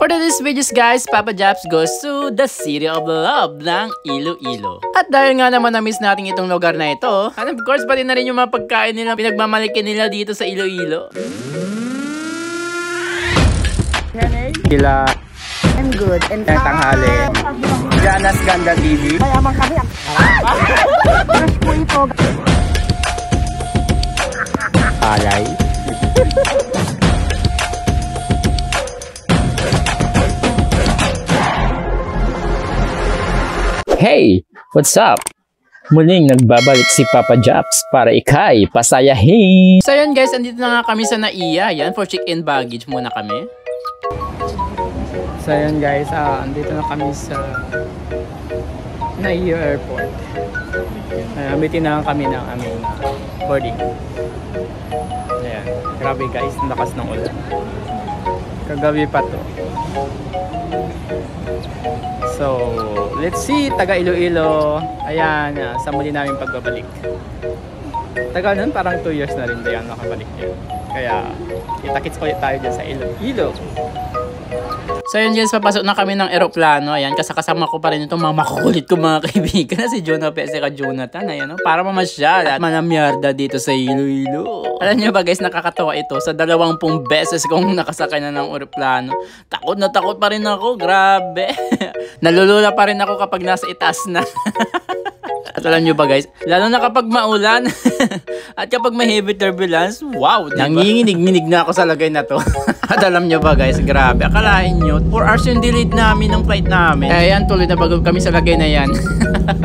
For today's videos guys, Papa Japs goes to the City of Love ng Iloilo. At dahil nga naman na-miss natin itong lugar na ito, and of course pati na rin yung mga pagkain nila, pinagmamalikin nila dito sa Iloilo. Sila I'm good. And tanghali. Jana's Ganda TV. mayaman kami. Fresh po ito. Alay. Hey! What's up? Muling nagbabalik si Papa Japs para ikay pasayahin. So yun guys, andito na nga kami sa Naiya. Yan, for check-in baggage muna kami. So yun guys, andito na kami sa Naiya Airport. Bitin na kami ng aming boarding. Ayan, grabe guys, ang lakas ng ulan. Kagabi pa to. So, let's see, taga Iloilo. Ayan, sa muli namin pagbabalik. Tagal nun, parang 2 years na rin ba yan nakabalik yan. Kaya, kita-kits ulit tayo dyan sa Iloilo. So yun guys, papasok na kami ng eroplano. Ayan, kasama ko pa rin itong mga makukulit ko mga kaibigan. Si Jonah P. Saka Jonathan. Ayan, para mamasyal at manamyarda dito sa Iloilo. Alam niyo ba guys, nakakatawa ito. Sa 20 beses kong nakasakay na ng eroplano, takot na takot pa rin ako. Grabe. Nalulula pa rin ako kapag nasa itaas na. At alam nyo ba guys, lalo na kapag maulan at kapag may heavy turbulence, wow, diba? Nanginginig-nginig na ako sa lagay na to. At alam nyo ba guys, grabe, akalain nyo 4 hours yung delayed namin ng flight namin. Ayan, tuloy na bago kami sa lagay na yan.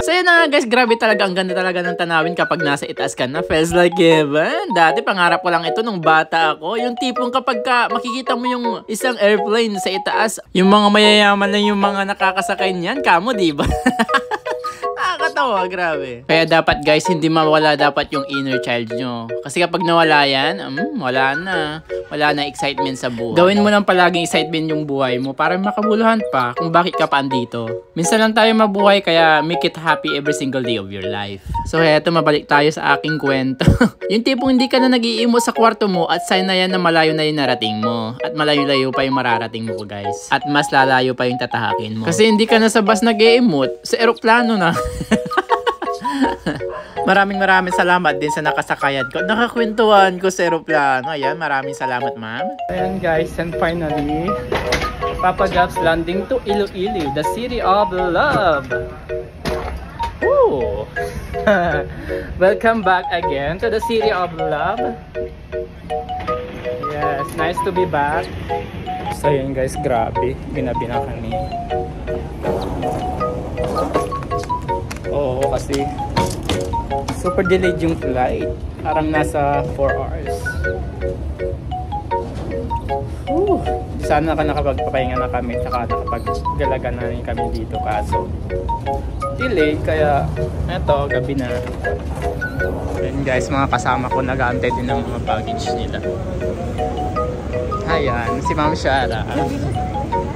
So yun na nga guys, grabe talaga, ang ganda talaga ng tanawin kapag nasa itaas ka na. Feels like heaven. Dati pangarap ko lang ito nung bata ako. Yung tipong kapag makikita mo yung isang airplane sa itaas, yung mga mayayaman lang yung mga nakakasakay niyan, kamo diba? Nakakatawa, grabe. Kaya dapat guys, hindi mawala dapat yung inner child nyo. Kasi kapag nawala yan, wala na. Wala na excitement sa buhay. Gawin mo lang palaging excitement yung buhay mo para makabuluhan pa kung bakit ka pa andito. Minsan lang tayo mabuhay, kaya make it happy every single day of your life. So eto, mabalik tayo sa aking kwento. Yung tipong hindi ka na nag-iimo sa kwarto mo at sign na yan na malayo na yung narating mo. At malayo-layo pa yung mararating mo guys. At mas lalayo pa yung tatahakin mo. Kasi hindi ka na sa bus nag-i-emote, sa eroplano na. Maraming salamat din sa nakasakayan ko. Nakakwentuhan ko sa eroplano. Ayan, maraming salamat ma'am. Ayan guys, and finally, Papa Japs landing to Iloilo, the City of Love. Woo! Welcome back again to the City of Love. Yes, nice to be back. So yun guys, grabe, ginabi na kami. Oo, kasi super delayed yung flight. Parang nasa 4 hours. Whew. Sana nakapagpapahinga na kami, tsaka nakapaggalaga na rin kami dito. Kaso delayed, kaya eto, gabi na. And guys, mga kasama ko nag-aantay din ng mga baggage nila. Ayan, si Ma'am Shara.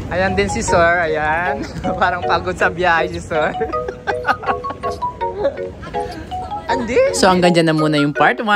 Ayan din si Sir, ayan. Parang pagod sa biyahe si Sir. So hanggang dyan na muna yung part 1.